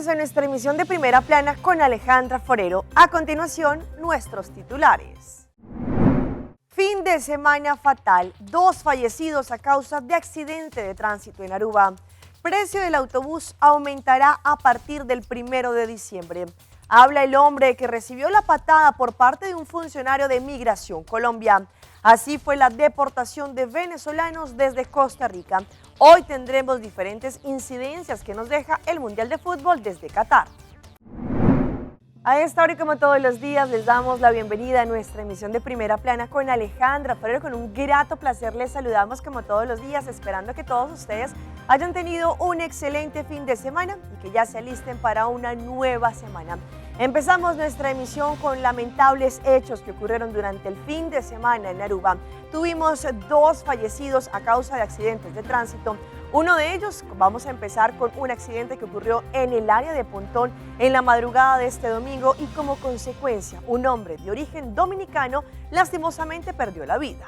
Bienvenidos a nuestra emisión de Primera Plana con Alejandra Forero. A continuación, nuestros titulares. Fin de semana fatal. 2 fallecidos a causa de accidente de tránsito en Aruba. Precio del autobús aumentará a partir del 1 de diciembre. Habla el hombre que recibió la patada por parte de un funcionario de Migración Colombia. Así fue la deportación de venezolanos desde Costa Rica. Hoy tendremos diferentes incidencias que nos deja el Mundial de Fútbol desde Qatar. A esta hora y como todos los días les damos la bienvenida a nuestra emisión de Primera Plana con Alejandra Forero. Con un grato placer les saludamos como todos los días, esperando que todos ustedes hayan tenido un excelente fin de semana y que ya se alisten para una nueva semana. Empezamos nuestra emisión con lamentables hechos que ocurrieron durante el fin de semana en Aruba. Tuvimos 2 fallecidos a causa de accidentes de tránsito. Uno de ellos, vamos a empezar con un accidente que ocurrió en el área de Pontón en la madrugada de este domingo y como consecuencia, un hombre de origen dominicano lastimosamente perdió la vida.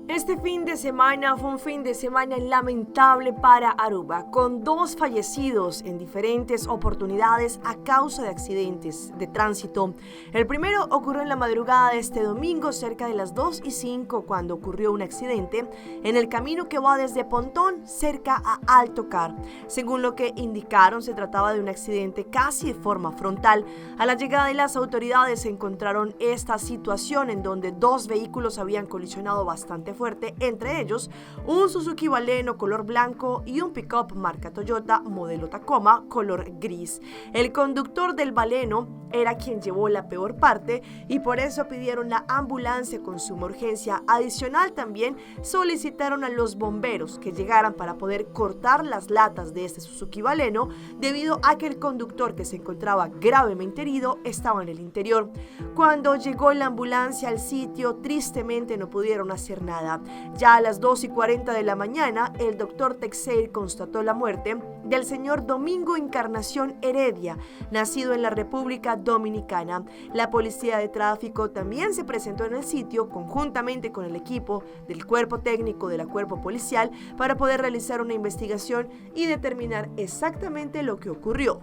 Este fin de semana fue un fin de semana lamentable para Aruba, con 2 fallecidos en diferentes oportunidades a causa de accidentes de tránsito. El primero ocurrió en la madrugada de este domingo, cerca de las 2:05, cuando ocurrió un accidente en el camino que va desde Pontón, cerca a Alto Car. Según lo que indicaron, se trataba de un accidente casi de forma frontal. A la llegada de las autoridades se encontraron esta situación en donde 2 vehículos habían colisionado bastante fuerte, entre ellos un Suzuki Baleno color blanco y un pick-up marca Toyota modelo Tacoma color gris. El conductor del Baleno era quien llevó la peor parte y por eso pidieron la ambulancia con suma urgencia. Adicional, también solicitaron a los bomberos que llegaran para poder cortar las latas de este Suzuki Baleno debido a que el conductor, que se encontraba gravemente herido, estaba en el interior. Cuando llegó la ambulancia al sitio, tristemente no pudieron hacer nada. Ya a las 2:40 de la mañana, el doctor Texeir constató la muerte del señor Domingo Encarnación Heredia, nacido en la República Dominicana. La policía de tráfico también se presentó en el sitio conjuntamente con el equipo del cuerpo técnico de la cuerpo policial para poder realizar una investigación y determinar exactamente lo que ocurrió.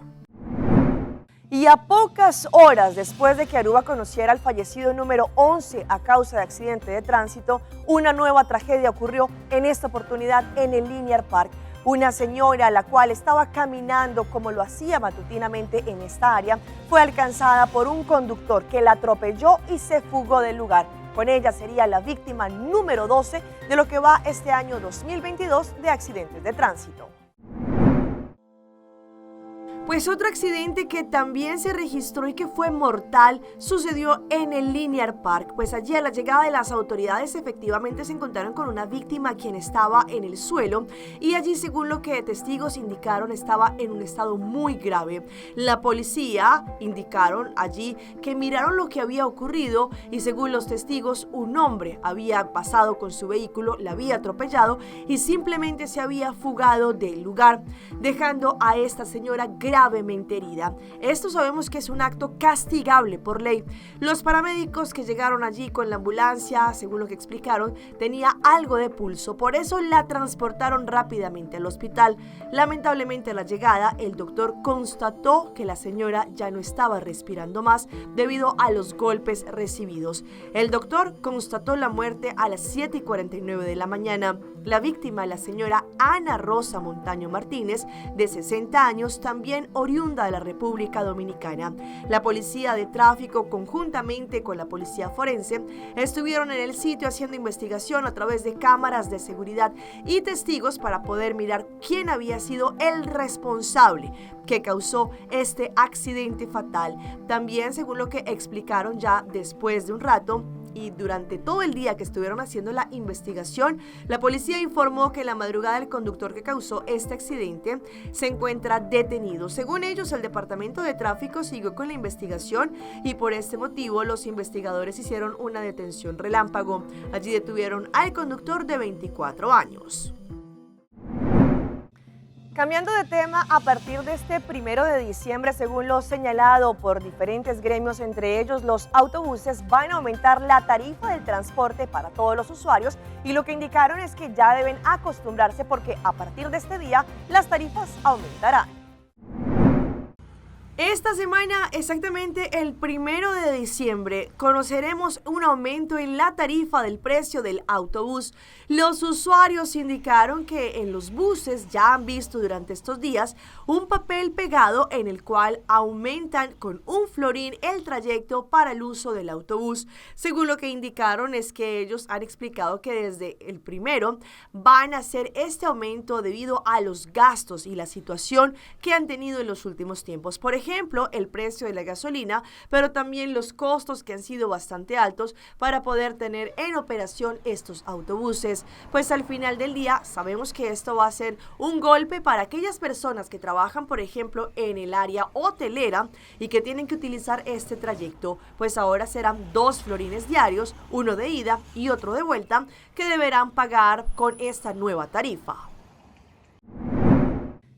Y a pocas horas después de que Aruba conociera al fallecido número 11 a causa de accidente de tránsito, una nueva tragedia ocurrió en esta oportunidad en el Linear Park. Una señora, la cual estaba caminando como lo hacía matutinamente en esta área, fue alcanzada por un conductor que la atropelló y se fugó del lugar. Con ella sería la víctima número 12 de lo que va este año 2022 de accidentes de tránsito. Pues otro accidente que también se registró y que fue mortal sucedió en el Linear Park. Pues allí, a la llegada de las autoridades, efectivamente se encontraron con una víctima quien estaba en el suelo y allí, según lo que testigos indicaron, estaba en un estado muy grave. La policía indicaron allí que miraron lo que había ocurrido y, según los testigos, un hombre había pasado con su vehículo, la había atropellado y simplemente se había fugado del lugar, dejando a esta señora gravemente herida. Esto sabemos que es un acto castigable por ley. Los paramédicos que llegaron allí con la ambulancia, según lo que explicaron, tenía algo de pulso, por eso la transportaron rápidamente al hospital. Lamentablemente, a la llegada, el doctor constató que la señora ya no estaba respirando más debido a los golpes recibidos. El doctor constató la muerte a las 7:49 de la mañana. La víctima, la señora Ana Rosa Montaño Martínez, de 60 años, también oriunda de la República Dominicana. La policía de tráfico, conjuntamente con la policía forense, estuvieron en el sitio haciendo investigación a través de cámaras de seguridad y testigos para poder mirar quién había sido el responsable que causó este accidente fatal. También, según lo que explicaron ya después de un rato, y durante todo el día que estuvieron haciendo la investigación, la policía informó que en la madrugada el conductor que causó este accidente se encuentra detenido. Según ellos, el departamento de tráfico siguió con la investigación y por este motivo los investigadores hicieron una detención relámpago. Allí detuvieron al conductor de 24 años. Cambiando de tema, a partir de este 1 de diciembre, según lo señalado por diferentes gremios, entre ellos los autobuses, van a aumentar la tarifa del transporte para todos los usuarios y lo que indicaron es que ya deben acostumbrarse porque a partir de este día las tarifas aumentarán. Esta semana, exactamente el 1 de diciembre, conoceremos un aumento en la tarifa del precio del autobús. Los usuarios indicaron que en los buses ya han visto durante estos días un papel pegado en el cual aumentan con 1 florín el trayecto para el uso del autobús. Según lo que indicaron es que ellos han explicado que desde el 1 van a hacer este aumento debido a los gastos y la situación que han tenido en los últimos tiempos. Por ejemplo, el precio de la gasolina, pero también los costos que han sido bastante altos para poder tener en operación estos autobuses. Pues al final del día sabemos que esto va a ser un golpe para aquellas personas que trabajan, por ejemplo, en el área hotelera y que tienen que utilizar este trayecto, pues ahora serán 2 florines diarios, uno de ida y otro de vuelta, que deberán pagar con esta nueva tarifa.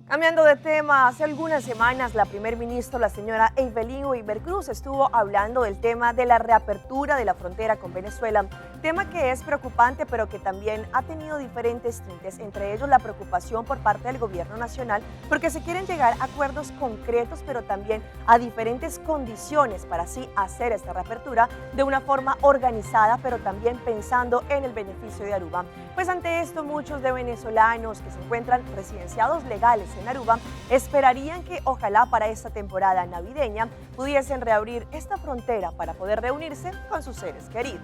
Cambiando de tema, hace algunas semanas la primer ministra, la señora Evelyn Weber Cruz, estuvo hablando del tema de la reapertura de la frontera con Venezuela, tema que es preocupante pero que también ha tenido diferentes tintes, entre ellos la preocupación por parte del gobierno nacional porque se quieren llegar a acuerdos concretos pero también a diferentes condiciones para así hacer esta reapertura de una forma organizada pero también pensando en el beneficio de Aruba. Pues ante esto muchos de venezolanos que se encuentran residenciados legales en Aruba esperarían que ojalá para esta temporada navideña pudiesen reabrir esta frontera para poder reunirse con sus seres queridos.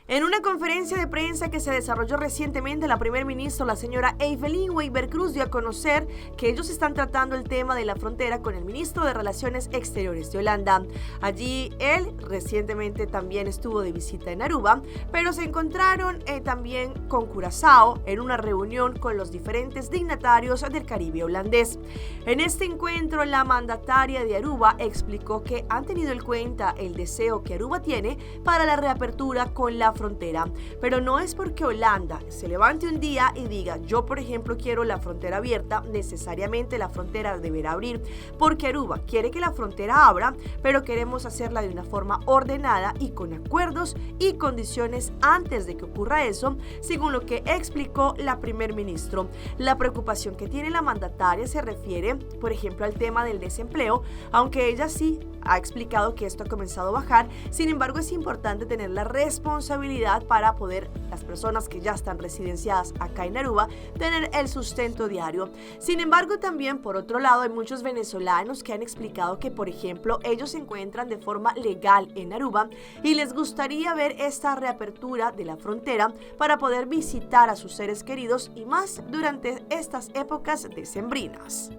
En una conferencia de prensa que se desarrolló recientemente, la primer ministra, la señora Evelyn Weber Cruz, dio a conocer que ellos están tratando el tema de la frontera con el ministro de Relaciones Exteriores de Holanda. Allí él recientemente también estuvo de visita en Aruba, pero se encontraron también con Curazao en una reunión con los diferentes dignatarios del Caribe holandés. En este encuentro, la mandataria de Aruba explicó que han tenido en cuenta el deseo que Aruba tiene para la reapertura con la frontera, pero no es porque Holanda se levante un día y diga yo por ejemplo quiero la frontera abierta, necesariamente la frontera deberá abrir, porque Aruba quiere que la frontera abra, pero queremos hacerla de una forma ordenada y con acuerdos y condiciones antes de que ocurra eso, según lo que explicó la primer ministro. La preocupación que tiene la mandataria se refiere, por ejemplo, al tema del desempleo, aunque ella sí ha explicado que esto ha comenzado a bajar. Sin embargo, es importante tener la responsabilidad para poder, las personas que ya están residenciadas acá en Aruba, tener el sustento diario. Sin embargo, también por otro lado hay muchos venezolanos que han explicado que, por ejemplo, ellos se encuentran de forma legal en Aruba y les gustaría ver esta reapertura de la frontera para poder visitar a sus seres queridos y más durante estas épocas decembrinas.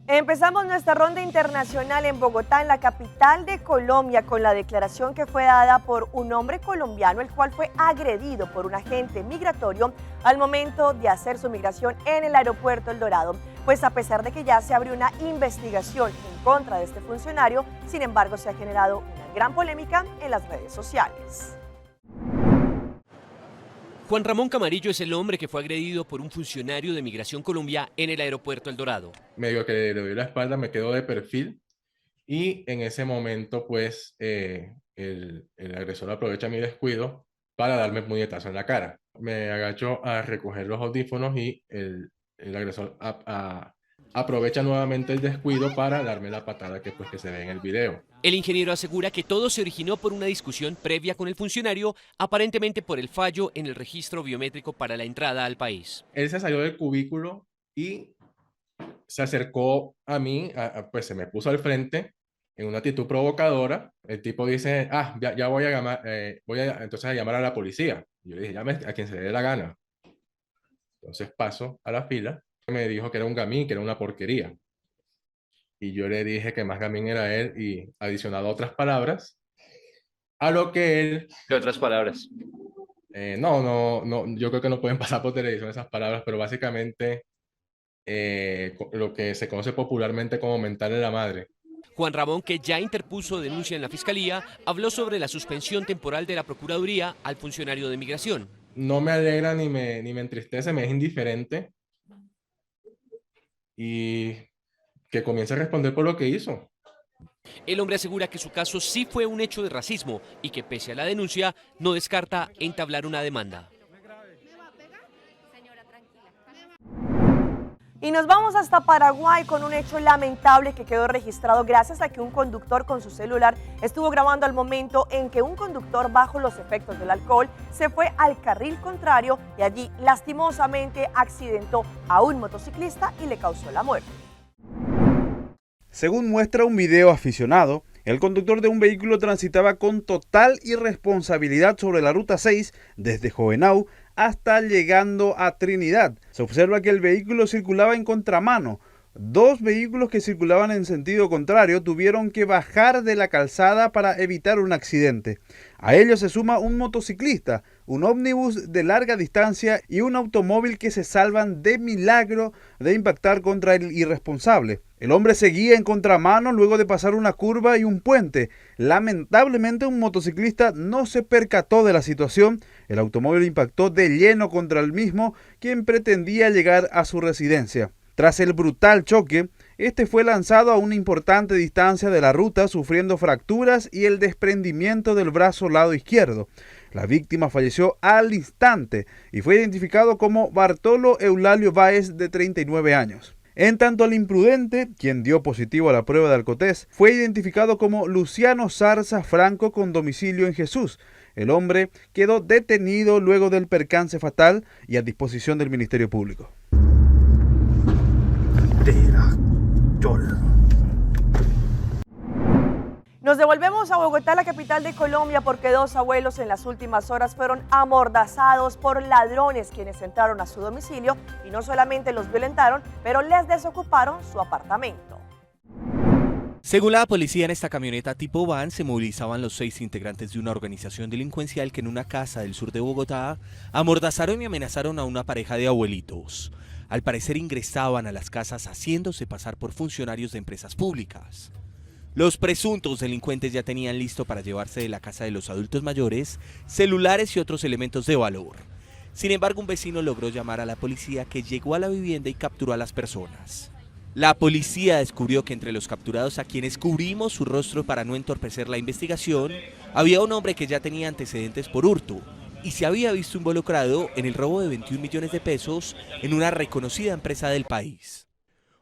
Empezamos nuestra ronda internacional en Bogotá, en la capital de Colombia, con la declaración que fue dada por un hombre colombiano, el cual fue agredido por un agente migratorio al momento de hacer su migración en el aeropuerto El Dorado. Pues a pesar de que ya se abrió una investigación en contra de este funcionario, sin embargo se ha generado una gran polémica en las redes sociales. Juan Ramón Camarillo es el hombre que fue agredido por un funcionario de Migración Colombia en el aeropuerto El Dorado. Medio que le doy la espalda, me quedo de perfil y en ese momento pues el agresor aprovecha mi descuido para darme un puñetazo en la cara. Me agacho a recoger los audífonos y el agresor aprovecha nuevamente el descuido para darme la patada que se ve en el video. El ingeniero asegura que todo se originó por una discusión previa con el funcionario, aparentemente por el fallo en el registro biométrico para la entrada al país. Él se salió del cubículo y se acercó a mí, pues se me puso al frente en una actitud provocadora. El tipo dice, ya voy a llamar, entonces a llamar a la policía. Yo le dije, llame a quien se le dé la gana. Entonces paso a la fila. Me dijo que era un gamín, que era una porquería. Y yo le dije que más gamín era él y adicionado otras palabras. A lo que él... ¿Qué otras palabras? No, yo creo que no pueden pasar por televisión esas palabras, pero básicamente lo que se conoce popularmente como mentarle la madre. Juan Ramón, que ya interpuso denuncia en la Fiscalía, habló sobre la suspensión temporal de la Procuraduría al funcionario de Migración. No me alegra ni me entristece, me es indiferente. Y que comience a responder por lo que hizo. El hombre asegura que su caso sí fue un hecho de racismo y que pese a la denuncia no descarta entablar una demanda. Y nos vamos hasta Paraguay con un hecho lamentable que quedó registrado gracias a que un conductor con su celular estuvo grabando el momento en que un conductor bajo los efectos del alcohol se fue al carril contrario y allí lastimosamente accidentó a un motociclista y le causó la muerte. Según muestra un video aficionado, el conductor de un vehículo transitaba con total irresponsabilidad sobre la Ruta 6 desde Jovenau hasta llegando a Trinidad. Se observa que el vehículo circulaba en contramano. Dos vehículos que circulaban en sentido contrario tuvieron que bajar de la calzada para evitar un accidente. A ello se suma un motociclista, un ómnibus de larga distancia y un automóvil que se salvan de milagro de impactar contra el irresponsable. El hombre seguía en contramano luego de pasar una curva y un puente. Lamentablemente un motociclista no se percató de la situación. El automóvil impactó de lleno contra el mismo, quien pretendía llegar a su residencia. Tras el brutal choque, este fue lanzado a una importante distancia de la ruta, sufriendo fracturas y el desprendimiento del brazo lado izquierdo. La víctima falleció al instante y fue identificado como Bartolo Eulalio Báez, de 39 años. En tanto, el imprudente, quien dio positivo a la prueba de alcotés, fue identificado como Luciano Zarza Franco, con domicilio en Jesús. El hombre quedó detenido luego del percance fatal y a disposición del Ministerio Público. Nos devolvemos a Bogotá, la capital de Colombia, porque dos abuelos en las últimas horas fueron amordazados por ladrones quienes entraron a su domicilio y no solamente los violentaron, pero les desocuparon su apartamento. Según la policía, en esta camioneta tipo van se movilizaban los 6 integrantes de una organización delincuencial que en una casa del sur de Bogotá amordazaron y amenazaron a una pareja de abuelitos. Al parecer ingresaban a las casas haciéndose pasar por funcionarios de empresas públicas. Los presuntos delincuentes ya tenían listo para llevarse de la casa de los adultos mayores celulares y otros elementos de valor. Sin embargo, un vecino logró llamar a la policía, que llegó a la vivienda y capturó a las personas. La policía descubrió que entre los capturados, a quienes cubrimos su rostro para no entorpecer la investigación, había un hombre que ya tenía antecedentes por hurto y se había visto involucrado en el robo de 21 millones de pesos en una reconocida empresa del país.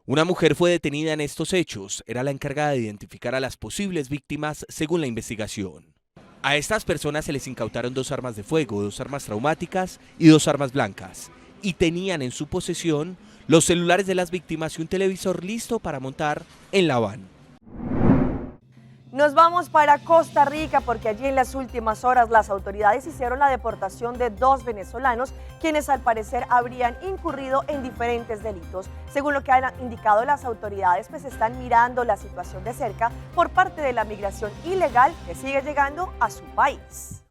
Una mujer fue detenida en estos hechos, era la encargada de identificar a las posibles víctimas según la investigación. A estas personas se les incautaron 2 armas de fuego, 2 armas traumáticas y 2 armas blancas, y tenían en su posesión los celulares de las víctimas y un televisor listo para montar en la van. Nos vamos para Costa Rica porque allí en las últimas horas las autoridades hicieron la deportación de 2 venezolanos quienes al parecer habrían incurrido en diferentes delitos. Según lo que han indicado las autoridades, pues están mirando la situación de cerca por parte de la migración ilegal que sigue llegando a su país.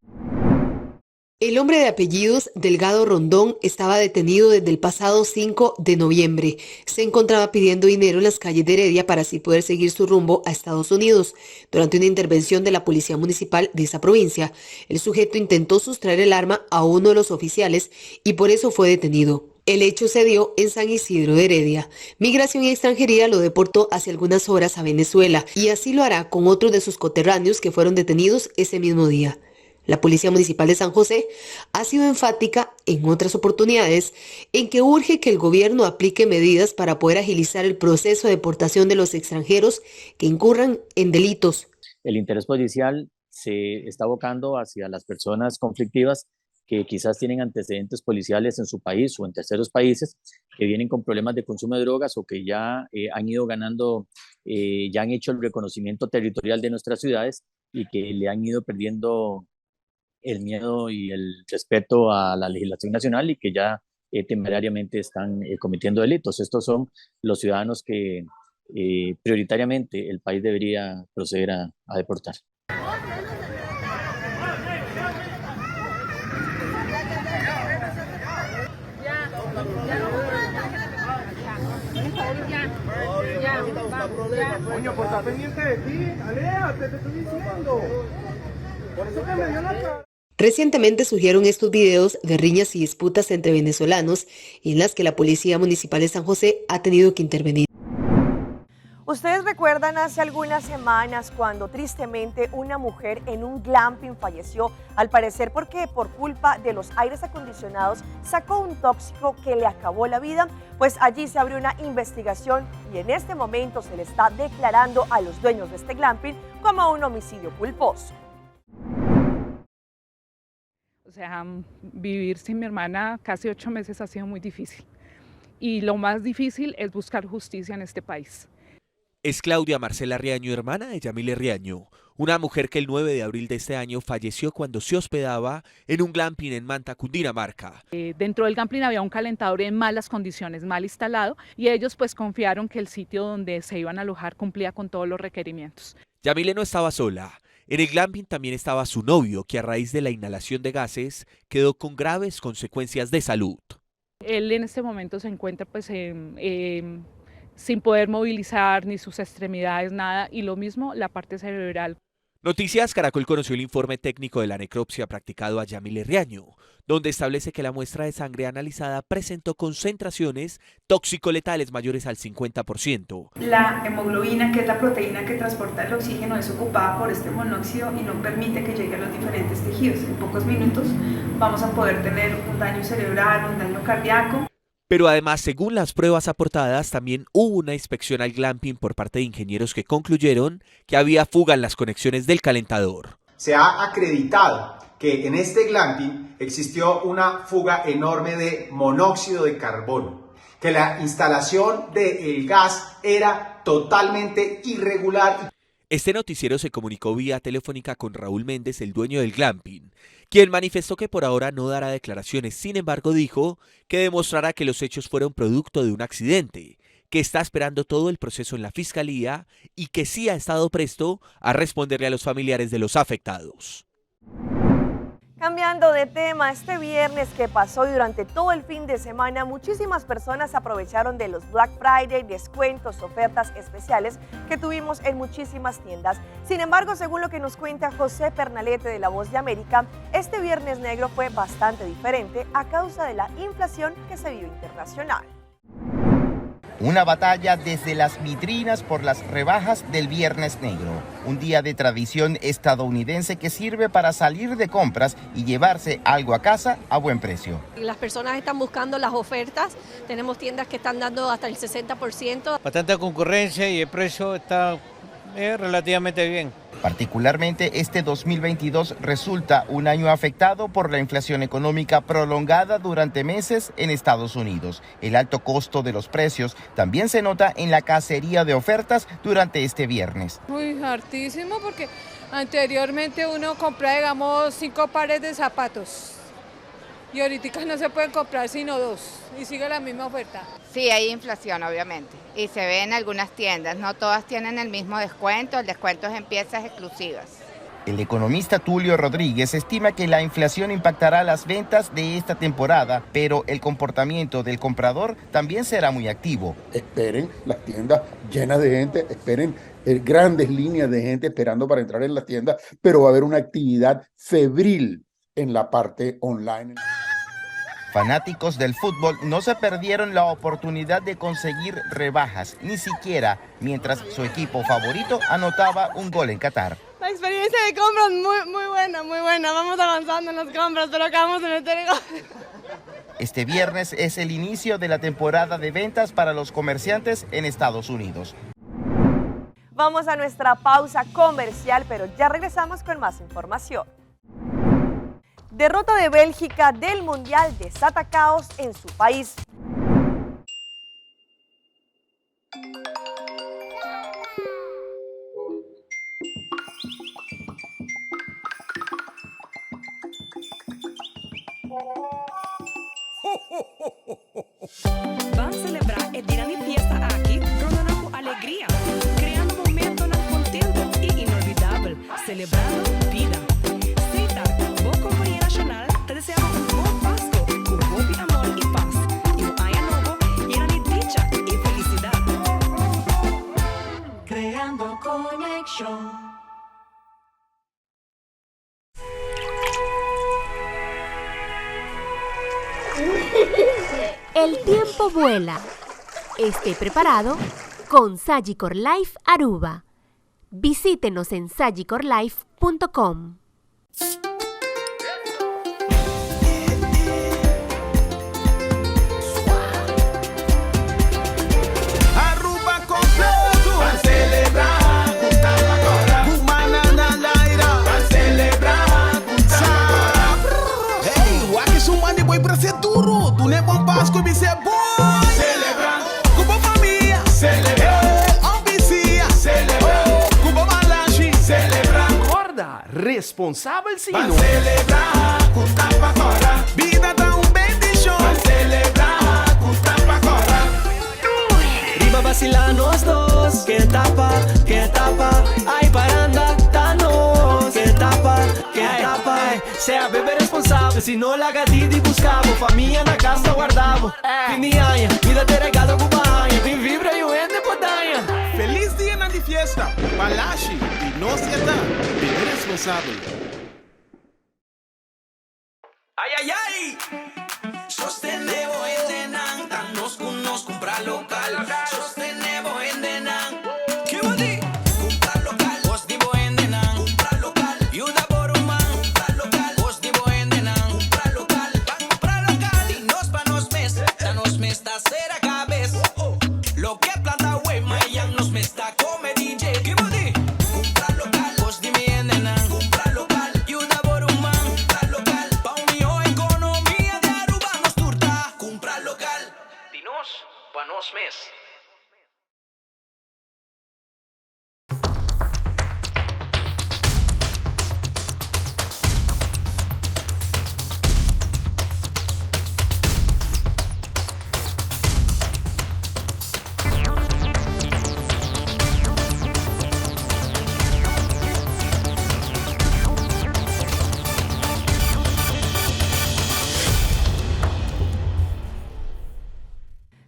El hombre de apellidos Delgado Rondón estaba detenido desde el pasado 5 de noviembre. Se encontraba pidiendo dinero en las calles de Heredia para así poder seguir su rumbo a Estados Unidos. Durante una intervención de la Policía Municipal de esa provincia, el sujeto intentó sustraer el arma a uno de los oficiales y por eso fue detenido. El hecho se dio en San Isidro de Heredia. Migración y Extranjería lo deportó hace algunas horas a Venezuela y así lo hará con otros de sus coterráneos que fueron detenidos ese mismo día. La Policía Municipal de San José ha sido enfática en otras oportunidades en que urge que el gobierno aplique medidas para poder agilizar el proceso de deportación de los extranjeros que incurran en delitos. El interés policial se está abocando hacia las personas conflictivas que quizás tienen antecedentes policiales en su país o en terceros países, que vienen con problemas de consumo de drogas o que ya han ido ganando, ya han hecho el reconocimiento territorial de nuestras ciudades y que le han ido perdiendo el miedo y el respeto a la legislación nacional y que ya temerariamente están cometiendo delitos. Estos son los ciudadanos que prioritariamente el país debería proceder a deportar. Ya. Coño, por estar pendiente de ti, aléjate, te estoy diciendo. Por eso que me dio la cara. Recientemente surgieron estos videos de riñas y disputas entre venezolanos en las que la Policía Municipal de San José ha tenido que intervenir. Ustedes recuerdan hace algunas semanas cuando tristemente una mujer en un glamping falleció, al parecer porque por culpa de los aires acondicionados sacó un tóxico que le acabó la vida. Pues allí se abrió una investigación y en este momento se le está declarando a los dueños de este glamping como un homicidio culposo. O sea, vivir sin mi hermana casi 8 meses ha sido muy difícil. Y lo más difícil es buscar justicia en este país. Es Claudia Marcela Riaño, hermana de Yamile Riaño, una mujer que el 9 de abril de este año falleció cuando se hospedaba en un glamping en Manta, Cundinamarca. Dentro del glamping había un calentador en malas condiciones, mal instalado, y ellos pues confiaron que el sitio donde se iban a alojar cumplía con todos los requerimientos. Yamile no estaba sola. En el glamping también estaba su novio, que a raíz de la inhalación de gases quedó con graves consecuencias de salud. Él en este momento se encuentra pues sin poder movilizar ni sus extremidades, nada, y lo mismo la parte cerebral. Noticias Caracol conoció el informe técnico de la necropsia practicado a Yamile Riaño, donde establece que la muestra de sangre analizada presentó concentraciones tóxico-letales mayores al 50%. La hemoglobina, que es la proteína que transporta el oxígeno, es ocupada por este monóxido y no permite que llegue a los diferentes tejidos. En pocos minutos vamos a poder tener un daño cerebral, un daño cardíaco. Pero además, según las pruebas aportadas, también hubo una inspección al glamping por parte de ingenieros que concluyeron que había fuga en las conexiones del calentador. Se ha acreditado que en este glamping existió una fuga enorme de monóxido de carbono, que la instalación del gas era totalmente irregular. Este noticiero se comunicó vía telefónica con Raúl Méndez, el dueño del glamping, quien manifestó que por ahora no dará declaraciones. Sin embargo, dijo que demostrará que los hechos fueron producto de un accidente, que está esperando todo el proceso en la fiscalía y que sí ha estado presto a responderle a los familiares de los afectados. Cambiando de tema, este viernes que pasó y durante todo el fin de semana, muchísimas personas aprovecharon de los Black Friday, descuentos, ofertas especiales que tuvimos en muchísimas tiendas. Sin embargo, según lo que nos cuenta José Pernalete de La Voz de América, este Viernes Negro fue bastante diferente a causa de la inflación que se vive internacional. Una batalla desde las vitrinas por las rebajas del Viernes Negro, un día de tradición estadounidense que sirve para salir de compras y llevarse algo a casa a buen precio. Las personas están buscando las ofertas, tenemos tiendas que están dando hasta el 60%. Bastante concurrencia y el precio está relativamente bien. Particularmente este 2022 resulta un año afectado por la inflación económica prolongada durante meses en Estados Unidos. El alto costo de los precios también se nota en la cacería de ofertas durante este viernes. Muy hartísimo porque anteriormente uno compraba, digamos, 5 pares de zapatos y ahorita no se pueden comprar sino 2 y sigue la misma oferta. Sí, hay inflación obviamente y se ve en algunas tiendas, no todas tienen el mismo descuento, el descuento es en piezas exclusivas. El economista Tulio Rodríguez estima que la inflación impactará las ventas de esta temporada, pero el comportamiento del comprador también será muy activo. Esperen las tiendas llenas de gente, esperen grandes líneas de gente esperando para entrar en las tiendas, pero va a haber una actividad febril en la parte online. Fanáticos del fútbol no se perdieron la oportunidad de conseguir rebajas, ni siquiera mientras su equipo favorito anotaba un gol en Qatar. La experiencia de compras muy buena. Vamos avanzando en las compras, pero acabamos de meter el gol. Este viernes es el inicio de la temporada de ventas para los comerciantes en Estados Unidos. Vamos a nuestra pausa comercial, pero ya regresamos con más información. Derrota de Bélgica del Mundial desata caos en su país. Van celebrar el día de fiesta aquí, rondando alegría, creando momentos contentos y inolvidables, celebrando vida. Cita, Boa Companhia Nacional te deseamos un buen Pascua, con amor y paz. El tiempo vuela. Esté preparado con Sagicor Life Aruba. Visítenos en sagicorlife.com. Aruba completo para celebrar con Tapacora. Humana na laira para celebrar con Tapacora. Hey, waki sumani boy pra ser duro. Tu ne bom pasco me ser boy. Celebrar com a família. Celebrar ambicia. Celebrar com a malachi. Celebrar. Acorda, responsável sim. Para celebrar com Tapacora. Vida dá bendición. Para celebrar con Tapacora. Riba vacilar nós dois, que tapa, ai paranda, danos, que tapa, sea bebê responsável, se não lagadida e buscava, família na casa guardava, finianha, vida te regalo com banha, vem vibra e o ende podanha. Feliz dia na de fiesta, Palashi e nós está, bebê responsável. Ai, ai, ai! Sostenemos en Denan, danos con nos comprar local. Sostenemos en Denan. ¿Qué va a decir? Comprar local. Vos digo en Denan. Comprar local. Y una por un man. Comprar local. Vos digo en Denan. Comprar local. Pa' comprar local. Y nos pa' nos mes. Danos me está cera cabeza. Lo que planta wey, mayan nos me está come DJ. ¿Qué va a decir? Comprar local. Vos digo en Denan. Comprar local. Y una por un man. Comprar local. Pa' un mío economía de Aruba nos turta. Comprar local. Dinos pa' nos mes.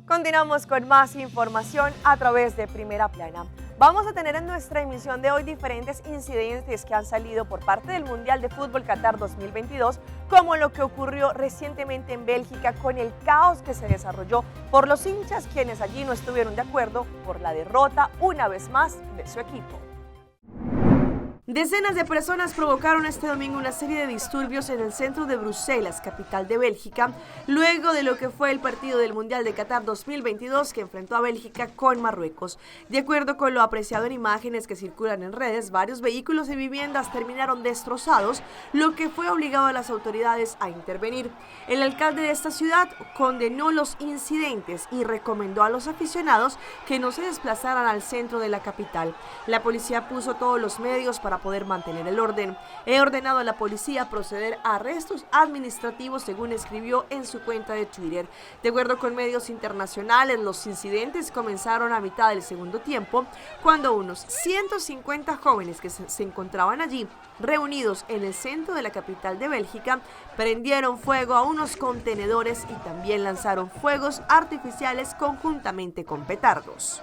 Continuamos con más información a través de Primera Plana. Vamos a tener en nuestra emisión de hoy diferentes incidentes que han salido por parte del Mundial de Fútbol Qatar 2022, como lo que ocurrió recientemente en Bélgica con el caos que se desarrolló por los hinchas quienes allí no estuvieron de acuerdo por la derrota una vez más de su equipo. Decenas de personas provocaron este domingo una serie de disturbios en el centro de Bruselas, capital de Bélgica, luego de lo que fue el partido del Mundial de Qatar 2022 que enfrentó a Bélgica con Marruecos. De acuerdo con lo apreciado en imágenes que circulan en redes, varios vehículos y viviendas terminaron destrozados, lo que fue obligado a las autoridades a intervenir. El alcalde de esta ciudad condenó los incidentes y recomendó a los aficionados que no se desplazaran al centro de la capital. La policía puso todos los medios para poder mantener el orden. He ordenado a la policía proceder a arrestos administrativos, según escribió en su cuenta de Twitter. De acuerdo con medios internacionales, los incidentes comenzaron a mitad del segundo tiempo, cuando unos 150 jóvenes que se encontraban allí, reunidos en el centro de la capital de Bélgica, prendieron fuego a unos contenedores y también lanzaron fuegos artificiales conjuntamente con petardos.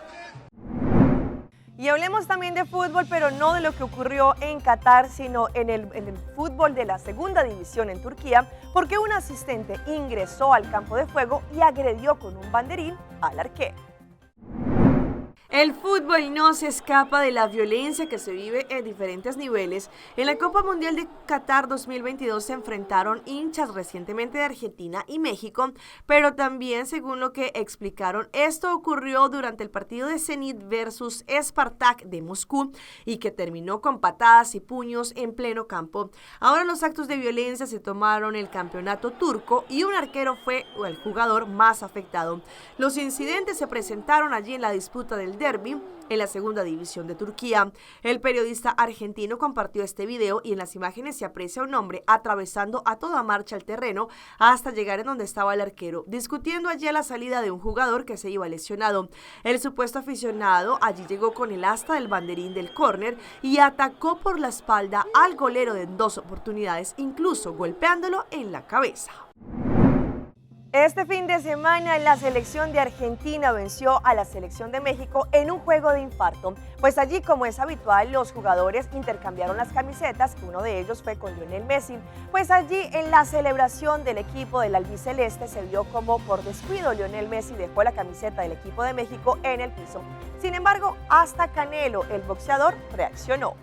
Y hablemos también de fútbol, pero no de lo que ocurrió en Qatar, sino en el fútbol de la segunda división en Turquía, porque un asistente ingresó al campo de juego y agredió con un banderín al arquero. El fútbol no se escapa de la violencia que se vive en diferentes niveles. En la Copa Mundial de Qatar 2022 se enfrentaron hinchas recientemente de Argentina y México, pero también, según lo que explicaron, esto ocurrió durante el partido de Zenit versus Spartak de Moscú y que terminó con patadas y puños en pleno campo. Ahora los actos de violencia se tomaron el campeonato turco y un arquero fue el jugador más afectado. Los incidentes se presentaron allí en la disputa del derbi en la segunda división de Turquía. El periodista argentino compartió este video y en las imágenes se aprecia un hombre atravesando a toda marcha el terreno hasta llegar en donde estaba el arquero, discutiendo allí a la salida de un jugador que se iba lesionado. El supuesto aficionado allí llegó con el asta del banderín del córner y atacó por la espalda al golero en 2 oportunidades, incluso golpeándolo en la cabeza. Este fin de semana la selección de Argentina venció a la selección de México en un juego de infarto, pues allí, como es habitual, los jugadores intercambiaron las camisetas, uno de ellos fue con Lionel Messi, pues allí en la celebración del equipo del albiceleste se vio como por descuido Lionel Messi dejó la camiseta del equipo de México en el piso. Sin embargo, hasta Canelo, el boxeador, reaccionó.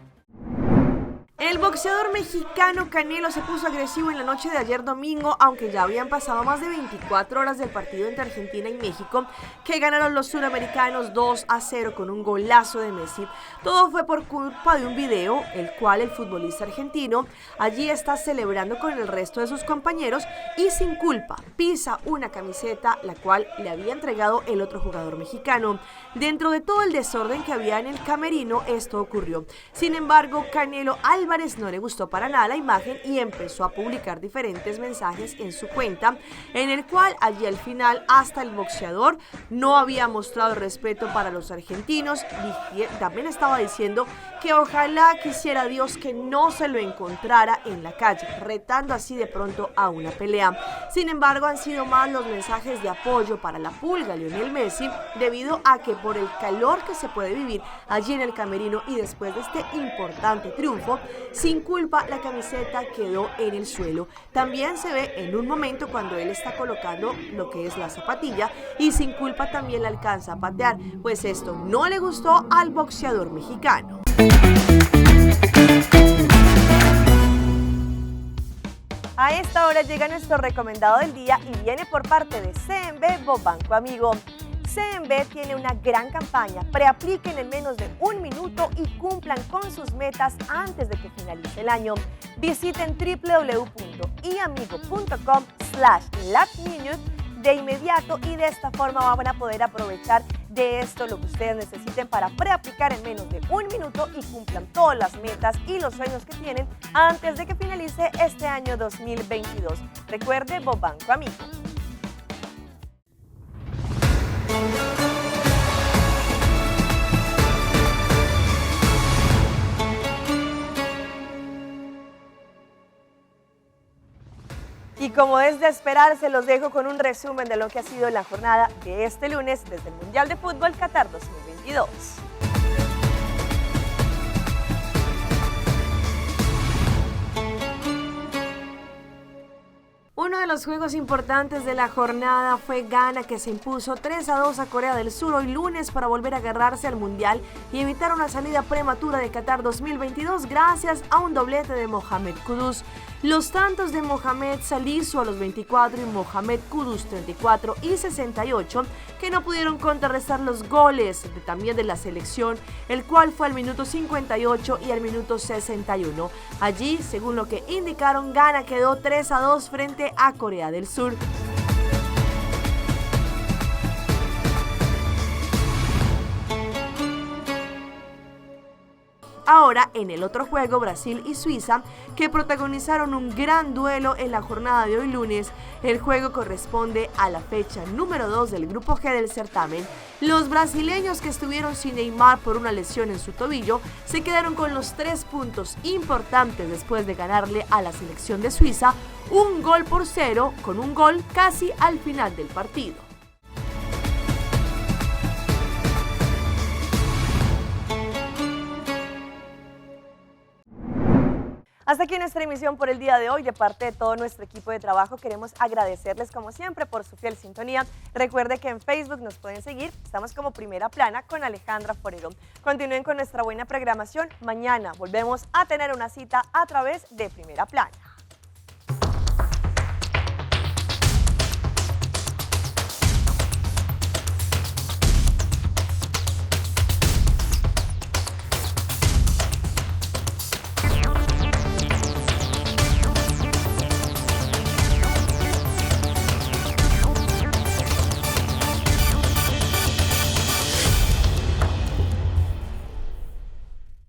El boxeador mexicano Canelo se puso agresivo en la noche de ayer domingo, aunque ya habían pasado más de 24 horas del partido entre Argentina y México, que ganaron los suramericanos 2-0 con un golazo de Messi. Todo fue por culpa de un video, el cual el futbolista argentino allí está celebrando con el resto de sus compañeros y sin culpa pisa una camiseta la cual le había entregado el otro jugador mexicano. Dentro de todo el desorden que había en el camerino, esto ocurrió. Sin embargo, Canelo Álvarez no le gustó para nada la imagen y empezó a publicar diferentes mensajes en su cuenta, en el cual allí al final hasta el boxeador no había mostrado respeto para los argentinos. También estaba diciendo que ojalá quisiera Dios que no se lo encontrara en la calle, retando así de pronto a una pelea. Sin embargo, han sido más los mensajes de apoyo para la pulga Lionel Messi, debido a que por el calor que se puede vivir allí en el camerino y después de este importante triunfo, sin culpa la camiseta quedó en el suelo. También se ve en un momento cuando él está colocando lo que es la zapatilla y sin culpa también la alcanza a patear, pues esto no le gustó al boxeador mexicano. A esta hora llega nuestro recomendado del día y viene por parte de CMB Bobanco Amigo. CMB tiene una gran campaña, preapliquen en menos de un minuto y cumplan con sus metas antes de que finalice el año. Visiten www.iamigo.com/lastminute de inmediato y de esta forma van a poder aprovechar de esto lo que ustedes necesiten para preaplicar en menos de un minuto y cumplan todas las metas y los sueños que tienen antes de que finalice este año 2022. Recuerde, Bobanco Amigo. Y como es de esperar, se los dejo con un resumen de lo que ha sido la jornada de este lunes desde el Mundial de Fútbol Qatar 2022. Uno de los juegos importantes de la jornada fue Ghana, que se impuso 3-2 a Corea del Sur hoy lunes para volver a agarrarse al Mundial y evitar una salida prematura de Qatar 2022 gracias a un doblete de Mohamed Kudus. Los tantos de Mohamed Salisu a los 24 y Mohamed Kudus 34 y 68 que no pudieron contrarrestar los goles también de la selección, el cual fue al minuto 58 y al minuto 61. Allí, según lo que indicaron, Ghana quedó 3-2 frente a Corea del Sur. Ahora, en el otro juego, Brasil y Suiza, que protagonizaron un gran duelo en la jornada de hoy lunes, el juego corresponde a la fecha número 2 del grupo G del certamen. Los brasileños, que estuvieron sin Neymar por una lesión en su tobillo, se quedaron con los 3 puntos importantes después de ganarle a la selección de Suiza 1-0 con un gol casi al final del partido. Hasta aquí nuestra emisión por el día de hoy. De parte de todo nuestro equipo de trabajo queremos agradecerles como siempre por su fiel sintonía. Recuerde que en Facebook nos pueden seguir, estamos como Primera Plana con Alejandra Forero. Continúen con nuestra buena programación. Mañana volvemos a tener una cita a través de Primera Plana.